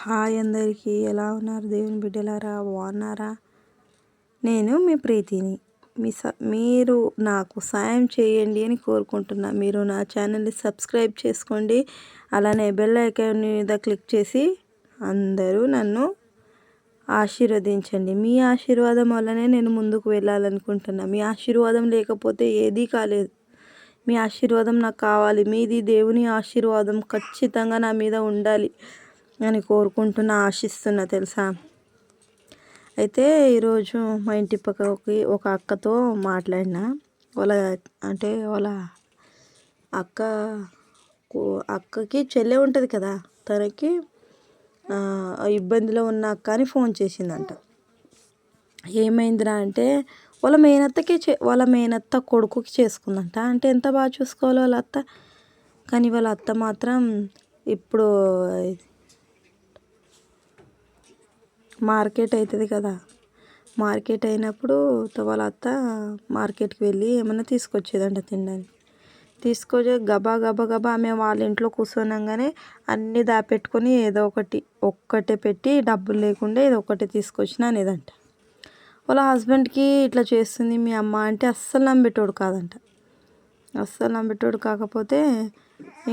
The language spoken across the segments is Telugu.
హాయ్ అందరికీ, ఎలా ఉన్నారు దేవుని బిడ్డలారా? బాగున్నారా? నేను మీ ప్రీతిని. మీరు నాకు సాయం చేయండి అని కోరుకుంటున్నా. మీరు నా ఛానల్ని సబ్స్క్రైబ్ చేసుకోండి, అలానే బెల్ ఐకాన్ మీద క్లిక్ చేసి అందరూ నన్ను ఆశీర్వదించండి. మీ ఆశీర్వాదం వల్లనే నేను ముందుకు వెళ్ళాలనుకుంటున్నా. మీ ఆశీర్వాదం లేకపోతే ఏదీ కాలేదు. మీ ఆశీర్వాదం నాకు కావాలి. మీది దేవుని ఆశీర్వాదం ఖచ్చితంగా నా మీద ఉండాలి అని కోరుకుంటున్నా, ఆశిస్తున్నా తెలుసా. అయితే ఈరోజు మా ఇంటి పక్కకి ఒక అక్కతో మాట్లాడినా. వాళ్ళ అక్కకి చెల్లె ఉంటుంది కదా, తనకి ఇబ్బందిలో ఉన్న అక్క అని ఫోన్ చేసిందంట. ఏమైందిరా అంటే వాళ్ళ మేనత్త కొడుకుకి చేసుకుందంట. అంటే ఎంత బాగా చూసుకోవాలి వాళ్ళ అత్త, కానీ వాళ్ళ అత్త మాత్రం ఇప్పుడు మార్కెట్ అవుతుంది కదా, మార్కెట్ అయినప్పుడు వాళ్ళ అత్త మార్కెట్కి వెళ్ళి ఏమన్నా తీసుకొచ్చేదంట తినడానికి. తీసుకొచ్చి గబా గబా గబా ఆమె వాళ్ళ ఇంట్లో కూర్చోనంగానే అన్నీ దాపెట్టుకొని ఏదో ఒక్కటే పెట్టి డబ్బులు లేకుండా ఏదో ఒకటి తీసుకొచ్చిన అనేదంట. వాళ్ళ హస్బెండ్కి ఇట్లా చేస్తుంది మీ అమ్మ అంటే అస్సలు నమ్మేటోడు కాదంట. అస్సలు నమ్మేటోడు కాకపోతే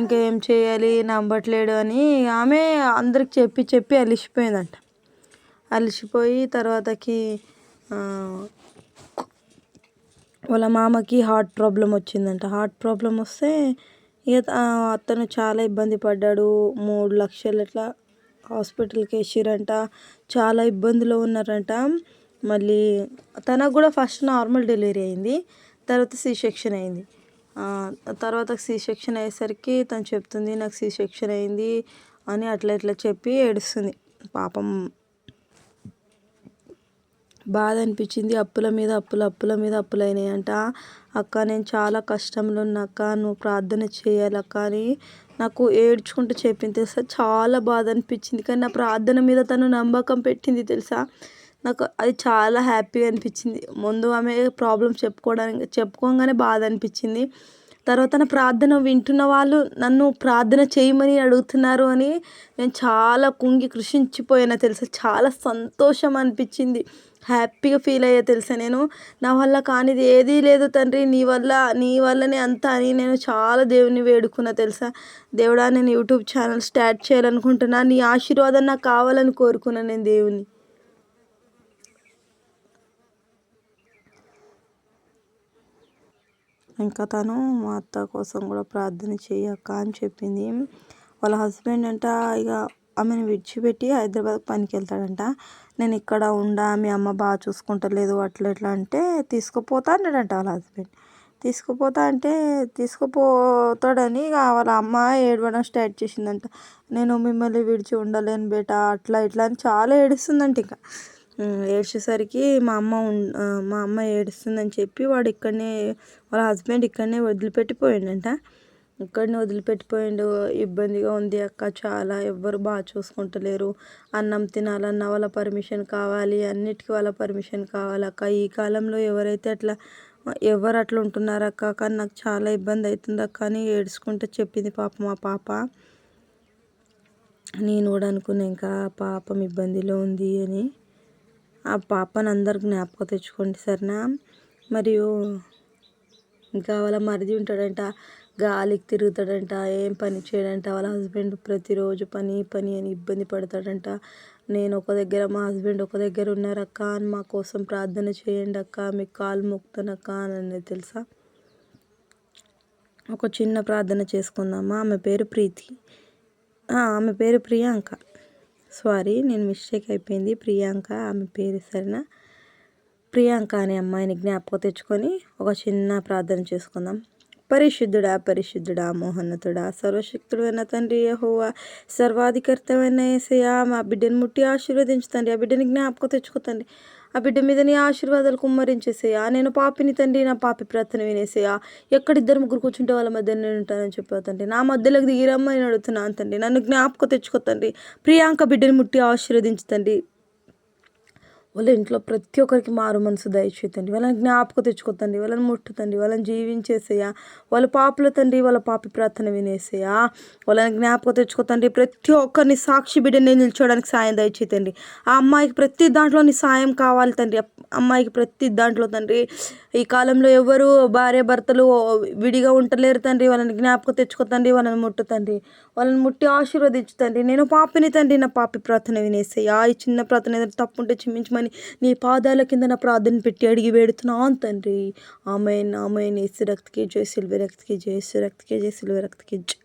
ఇంకా ఏం చేయాలి, నమ్మట్లేడు అని ఆమె అందరికి చెప్పి చెప్పి అలిసిపోయిందంట. అలిసిపోయి తర్వాతకి వాళ్ళ మామకి హార్ట్ ప్రాబ్లం వచ్చిందంట. హార్ట్ ప్రాబ్లం వస్తే ఇక అతను చాలా ఇబ్బంది పడ్డాడు. 3 లక్షలు అట్లా హాస్పిటల్కి వేసిరంట. చాలా ఇబ్బందిలో ఉన్నారంట. మళ్ళీ తనకు కూడా ఫస్ట్ నార్మల్ డెలివరీ అయింది, తర్వాత సి సెక్షన్ అయింది. తర్వాత సి సెక్షన్ అయ్యేసరికి తను చెప్తుంది నాకు సి సెక్షన్ అయింది అని అట్లా ఇట్లా చెప్పి ఏడుస్తుంది. పాపం బాధ అనిపించింది. అప్పుల మీద అప్పులు అయినాయంట. అక్క నేను చాలా కష్టంలో ఉన్నా అక్క, నువ్వు ప్రార్థన చేయాలక్క అని నాకు ఏడ్చుకుంటూ చెప్పింది తెలుసా. చాలా బాధ అనిపించింది, కానీ నా ప్రార్థన మీద తను నమ్మకం పెట్టింది తెలుసా. నాకు అది చాలా హ్యాపీగా అనిపించింది. ముందు ఆమె ప్రాబ్లం చెప్పుకోగానే బాధ అనిపించింది. తర్వాత నా ప్రార్థన వింటున్న వాళ్ళు నన్ను ప్రార్థన చేయమని అడుగుతున్నారు అని నేను చాలా కృషించిపోయాను తెలుసా. చాలా సంతోషం అనిపించింది, హ్యాపీగా ఫీల్ అయ్యా తెలుసా. నేను నా వల్ల కానిది ఏదీ లేదు తండ్రి, నీ వల్లనే అంతా అని నేను చాలా దేవుని వేడుకున్నా తెలుసా. దేవుడా, నేను యూట్యూబ్ ఛానల్ స్టార్ట్ చేయాలనుకుంటున్నా, నీ ఆశీర్వాదం నాకు కావాలని కోరుకున్నాను నేను దేవుని. ఇంకా తను మా అత్త కోసం కూడా ప్రార్థన చేయక్క అని చెప్పింది. వాళ్ళ హస్బెండ్ అంట ఇక ఆమెను విడిచిపెట్టి హైదరాబాద్ పనికి వెళ్తాడంట. నేను ఇక్కడ ఉండా, మీ అమ్మ బాగా చూసుకుంటలేదు అట్లా ఎట్లా అంటే తీసుకుపోతా అన్నాడంట వాళ్ళ హస్బెండ్. తీసుకుపోతాడని ఇక వాళ్ళ అమ్మ ఏడవడం స్టార్ట్ చేసిందంట. నేను మిమ్మల్ని విడిచి ఉండలేను బేటా అట్లా ఇట్లా అని చాలా ఏడుస్తుందంట. ఇక ఏడ్చేసరికి మా అమ్మ ఏడుస్తుందని చెప్పి వాళ్ళ హస్బెండ్ ఇక్కడనే వదిలిపెట్టిపోయిండంట. ఇబ్బందిగా ఉంది అక్క, చాలా ఎవ్వరు బాగా చూసుకుంటలేరు, అన్నం తినాలన్నా వాళ్ళ పర్మిషన్ కావాలి, అన్నిటికీ వాళ్ళ పర్మిషన్ కావాలి అక్క. ఈ కాలంలో ఎవరు అట్లా ఉంటున్నారు అక్క, కానీ నాకు చాలా ఇబ్బంది అవుతుంది అక్క అని ఏడ్చుకుంటూ చెప్పింది మా పాప. నేను కూడా అనుకున్నా ఇంకా పాపం ఇబ్బందిలో ఉంది అని. ఆ పాపను అందరు జ్ఞాపకం తెచ్చుకోండి సరేనా. మరియు ఇంకా వాళ్ళ మరిది ఉంటాడంట, గాలికి తిరుగుతాడంట, ఏం పని చేయడంట. వాళ్ళ హస్బెండ్ ప్రతిరోజు పని అని ఇబ్బంది పడతాడంట. నేను ఒక దగ్గర, మా హస్బెండ్ ఒక దగ్గర ఉన్నారక్క, అని మా కోసం ప్రార్థన చేయండి అక్క, మీకు కాలు మొక్కుతానక్క అని అన్నది తెలుసా. ఒక చిన్న ప్రార్థన చేసుకుందామా. ఆమె పేరు ప్రీతి, ఆమె పేరు ప్రియాంక. సారీ, నేను మిస్టేక్ అయిపోయింది, ప్రియాంక ఆమె పేరు సరేనా. ప్రియాంక అనే అమ్మాయిని జ్ఞాపకం తెచ్చుకొని ఒక చిన్న ప్రార్థన చేసుకుందాం. పరిశుద్ధుడా మోహన్నతుడా సర్వశక్తుడైన తండ్రి యెహోవా, సర్వాధికర్తమైన యేసయ్యా, మా బిడ్డను ముట్టి ఆశీర్వదించుతండి. ఆ బిడ్డని జ్ఞాపకం తెచ్చుకోతండి. ఆ బిడ్డ మీద నీ ఆశీర్వాదాలు కుమ్మరించేసేయా. నేను పాపిని తండ్రి, నా పాపి ప్రార్థన వినేసేయా. ఎక్కడ 2-3 కూర్చుంటే వాళ్ళ మధ్య నేను ఉంటానని చెప్పాతండి. నా మధ్యలోకి దిగిరమ్మని అడుగుతున్నాను తండ్రి. నన్ను జ్ఞాపకం తెచ్చుకోతండి. ప్రియాంక బిడ్డని ముట్టి ఆశీర్వదించుతండి. వాళ్ళ ఇంట్లో ప్రతి ఒక్కరికి మారు మనసు దయచేయి తండ్రి. వాళ్ళని జ్ఞాపకం తెచ్చుకో తండ్రి. వాళ్ళని ముట్టు తండ్రి. వాళ్ళని జీవించేసేయా. వాళ్ళ పాపుల తండ్రి. వాళ్ళ పాపి ప్రార్థన వినేసేయా. వాళ్ళని జ్ఞాపకం తెచ్చుకో తండ్రి. ప్రతి ఒక్కరిని సాక్షి బిడ్డని నిల్చోడానికి సాయం దయచేయి తండ్రి. ఆ అమ్మాయికి ప్రతి దాంట్లో నీ సాయం కావాలి తండ్రి. అమ్మాయికి ప్రతి దాంట్లో తండ్రి. ఈ కాలంలో ఎవరు భార్య భర్తలు విడిగా ఉండలేరు తండ్రి. వాళ్ళని జ్ఞాపకం తెచ్చుకో తండ్రి. వాళ్ళని ముట్టు తండ్రి. వాళ్ళని ముట్టి ఆశీర్వదించు తండ్రి. నేను పాపిని తండ్రి. నా పాపి ప్రార్థన వినేసేయా. ఈ చిన్న ప్రార్థన ఏదైనా తప్పుంటే క్షమించమని నీ పాదాల కింద నా ప్రార్థన పెట్టి అడిగి వేడుతున్నాను తండ్రి. ఆమేన్ ఆమేన్. యేసు రక్తకి జై, సిలువ రక్తకి జై, యేసు రక్తకి జై, సిలువ రక్తకి జై.